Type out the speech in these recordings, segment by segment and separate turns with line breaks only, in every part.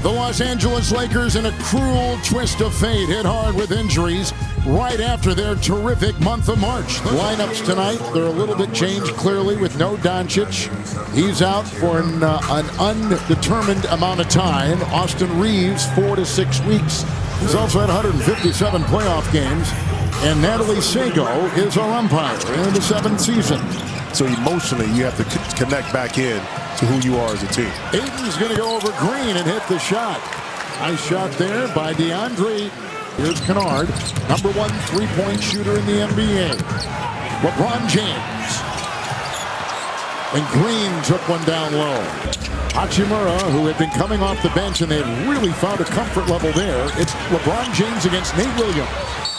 The Los Angeles Lakers, in a cruel twist of fate, hit hard with injuries right after their terrific month of March. The lineups tonight, they're a little bit changed clearly with no Doncic. He's out for an undetermined amount of time. Austin Reeves, 4 to 6 weeks. He's also had 157 playoff games. And Natalie Sago is our umpire in the 7th season.
So emotionally, you have to connect back in to who you are as a team.
Ayton's going to go over Green and hit the shot. Nice shot there by DeAndre. Here's Kennard, number 1 3-point shooter in the NBA. LeBron James. And Green took one down low. Hachimura, who had been coming off the bench, and they had really found a comfort level there. It's LeBron James against Nate Williams.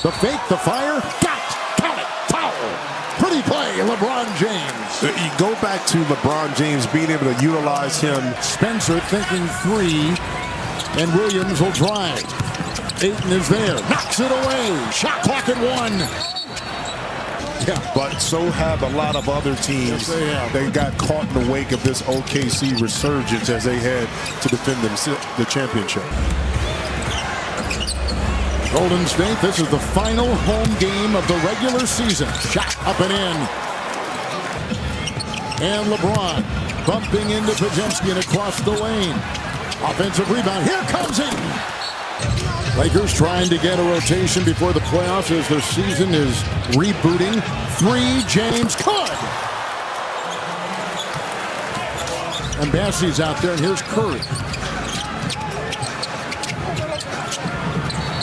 The fake, the fire, got it, count it, foul. Pretty play, LeBron James.
You go back to LeBron James being able to utilize him.
Spencer thinking 3, and Williams will drive. Ayton is there, knocks it away. Shot clock at 1. Yeah.
But so have a lot of other teams.
Yes,
they got caught in the wake of this OKC resurgence as they head to defend the championship.
Golden State, this is the final home game of the regular season. Shot up and in. And LeBron bumping into Podziemski and across the lane. Offensive rebound. Here comes Ayton. Lakers trying to get a rotation before the playoffs as their season is rebooting. 3, James could. And Bassey's out there, and here's Curry.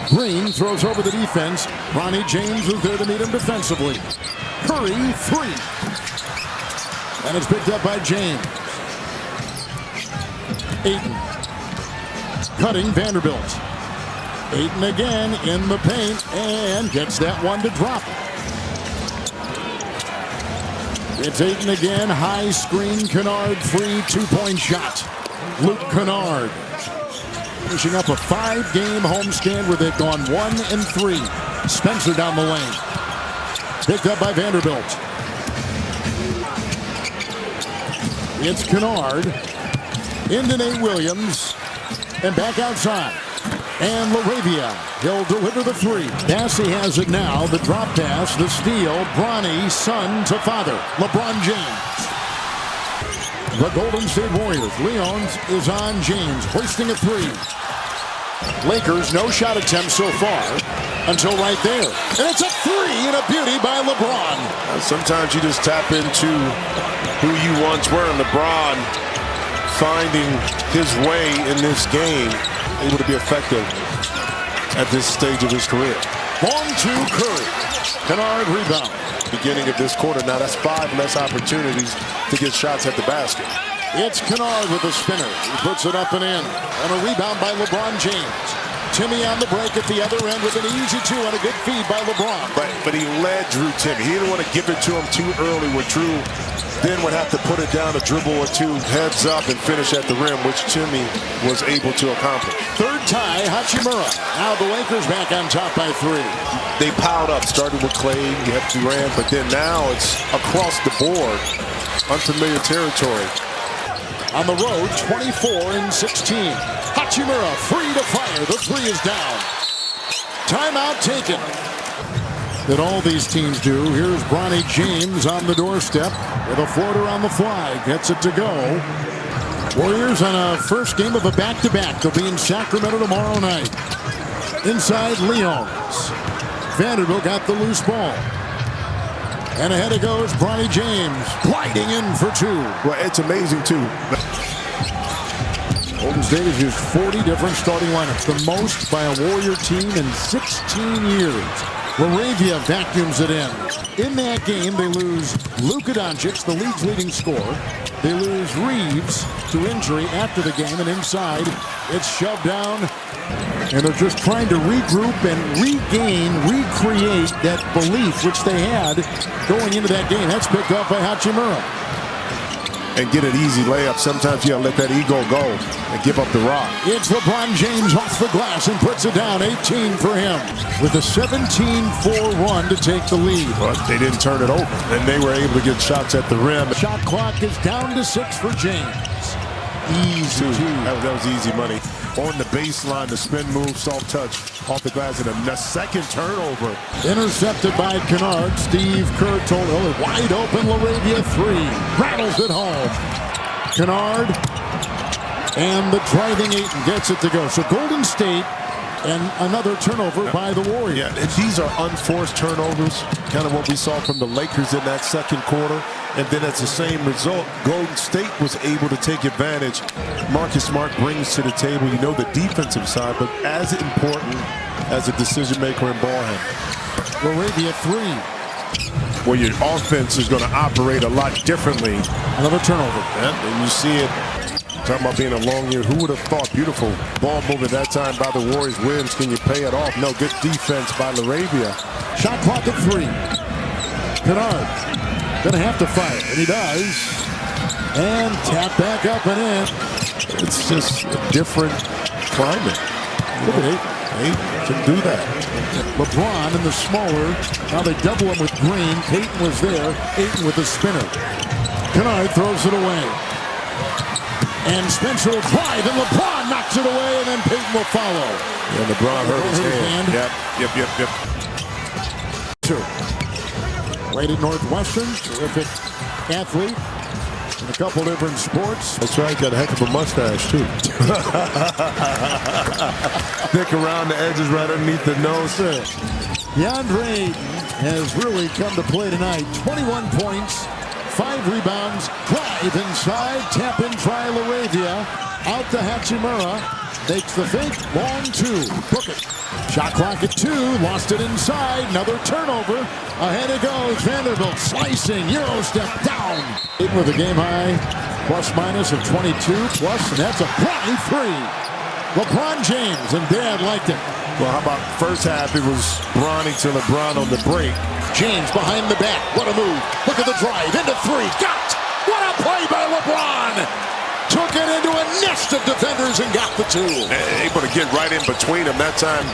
Green throws over the defense. Ronnie James is there to meet him defensively. Curry, 3. And it's picked up by James. Ayton. Cutting Vanderbilt. Ayton again in the paint and gets that one to drop. It's Ayton again. High screen. Kennard, free 2-point shot. Luke Kennard. Finishing up a 5-game homestand where they've gone 1-3. Spencer down the lane. Picked up by Vanderbilt. It's Kennard. Into Nate Williams. And back outside. And LaRavia. He'll deliver the 3. Bassey has it now. The drop pass. The steal. Bronny, son to father. LeBron James. The Golden State Warriors. Leons is on James. Hoisting a 3. Lakers, no shot attempt so far until right there. And it's a 3 and a beauty by LeBron.
Sometimes you just tap into who you once were. And LeBron finding his way in this game, able to be effective at this stage of his career.
Long to Curry. Kennard rebound.
Beginning of this quarter, now that's 5 less opportunities to get shots at the basket.
It's Kennard with a spinner. He puts it up and in. And a rebound by LeBron James. Timmy on the break at the other end with an easy 2 and a good feed by LeBron.
But he led Drew Timmy. He didn't want to give it to him too early where Drew then would have to put it down a dribble or 2 heads up and finish at the rim, which Timmy was able to accomplish.
3rd tie, Hachimura. Now the Lakers back on top by 3.
They piled up, started with Clay, you had Durant, but then now it's across the board. Unfamiliar territory.
On the road, 24-16. Hachimura free to fire. The 3 is down. Timeout taken. That all these teams do. Here's Bronny James on the doorstep with a floater on the fly. Gets it to go. Warriors on a first game of a back-to-back. They'll be in Sacramento tomorrow night. Inside Leons. Vanderbilt got the loose ball. And ahead it goes, Bronny James gliding in for 2.
Well, it's amazing, too.
Golden State has used 40 different starting lineups, the most by a Warrior team in 16 years. LaRavia vacuums it in. In that game, they lose Luka Doncic, the league's leading scorer. They lose Reeves to injury after the game, and inside, it's shoved down. And they're just trying to regroup and recreate that belief which they had going into that game. That's picked up by Hachimura.
And get an easy layup. Sometimes you gotta let that ego go and give up the rock.
It's LeBron James off the glass and puts it down. 18 for him with a 17-4 run to take the lead.
But they didn't turn it over, and they were able to get shots at the rim.
Shot clock is down to 6 for James. Easy.
That was easy money. on the baseline, the spin move, soft touch off the glass, and a second turnover.
Intercepted by Kennard. Steve Kerr told Hiller, wide open, LaRavia 3. Rattles it home. Kennard and the driving Ayton gets it to go. So Golden State and another turnover by the Warriors.
Yeah, and these are unforced turnovers, kind of what we saw from the Lakers in that second quarter. And then as the same result, Golden State was able to take advantage. Marcus Smart brings to the table, you know, the defensive side, but as important as a decision maker and ball handler.
LaRavia 3.
Well, your offense is going to operate a lot differently.
Another turnover.
And you see it. Talking about being a long year. Who would have thought? Beautiful ball movement that time by the Warriors. Williams, can you pay it off? No, good defense by LaRavia.
Shot clock at 3. Kennard gonna have to fire, and he does. And tap back up and in.
It's just a different climate.
Look at
Eight can do that.
LeBron in the smaller. Now they double him with Green. Payton was there. Ayton with the spinner. Kennard throws it away. And Spencer will drive, and LeBron knocks it away, and then Payton will follow.
And LeBron hurt his hand. Yep.
2. Played at Northwestern, terrific athlete in a couple different sports.
That's right, got a heck of a mustache, too. Thick around the edges, right underneath the nose.
DeAndre Ayton has really come to play tonight. 21 points. 5 rebounds, drive inside, tap in, try LaRavia, out to Hachimura, makes the fake, long 2, book it. Shot clock at 2, lost it inside, another turnover, ahead it goes, Vanderbilt slicing, Euro step down. With a game high, plus minus of 22 plus, and that's a Bronny 3. LeBron James, and Dad liked it.
Well, how about first half, it was Bronny to LeBron on the break.
James behind the back. What a move. Look at the drive. Into 3. Got. What a play by LeBron. Took it into a nest of defenders and got the 2.
Able to get right in between them. That time,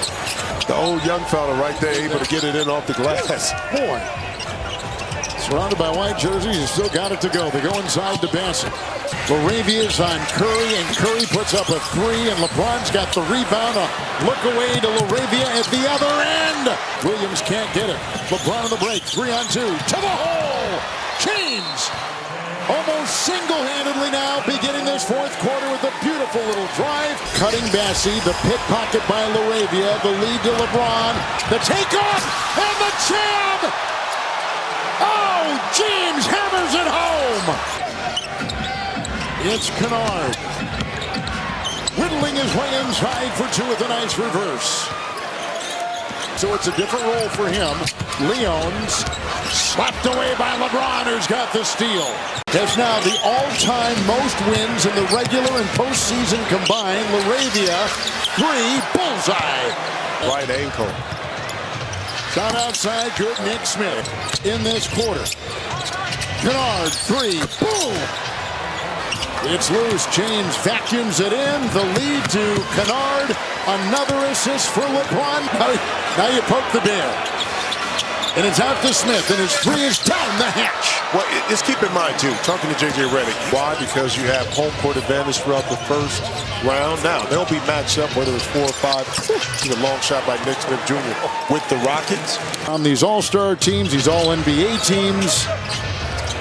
the old young fella right there able to get it in off the glass.
Boy. Surrounded by white jerseys, you still got it to go. They go inside to Bassett. LaRavia's on Curry, and Curry puts up a 3, and LeBron's got the rebound. A look away to LaRavia at the other end. Williams can't get it. LeBron on the break, 3-on-2, to the hole. James almost single-handedly now beginning this fourth quarter with a beautiful little drive. Cutting Bassie, the pickpocket by LaRavia, the lead to LeBron. The takeoff, and the jam. Oh, James hammers it home. It's Kennard. Whittling his way inside for 2 with a nice reverse. So it's a different role for him. Leon's slapped away by LeBron, who's got the steal. Has now the all-time most wins in the regular and postseason combined. LaRavia, 3, bullseye.
Right ankle.
Shot outside, good. Nick Smith in this quarter. Kennard, 3, boom. It's loose. James vacuums it in. The lead to Kennard. Another assist for LeBron. Now you poke the bear. And it's out to Smith, and his 3 is down the hatch.
Well, just keep in mind, too, talking to J.J. Redick, why? Because you have home court advantage throughout the first round. Now, they'll be matched up, whether it's 4 or 5. See the long shot by Nick Smith Jr. with the Rockets.
On these all-star teams, these all-NBA teams.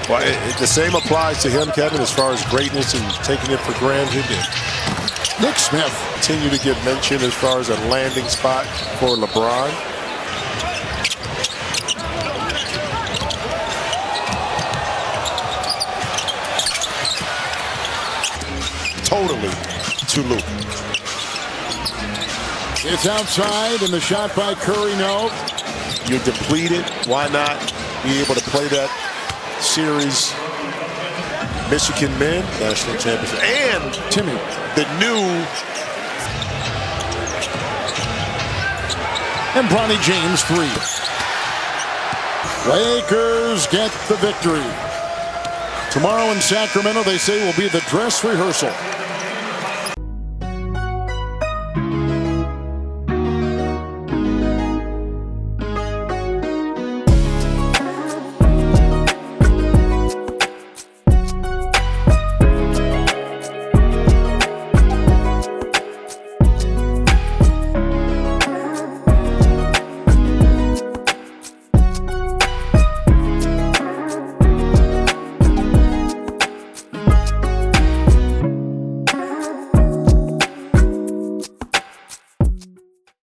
Well, the same applies to him, Kevin, as far as greatness and taking it for granted.
Nick Smith
continue to get mentioned as far as a landing spot for LeBron. Totally to Luke.
It's outside, and the shot by Curry, no.
You're depleted. Why not be able to play that series? Michigan men, national championship, and
Timmy,
the new.
And Bronny James, 3. Lakers get the victory. Tomorrow in Sacramento, they say, will be the dress rehearsal.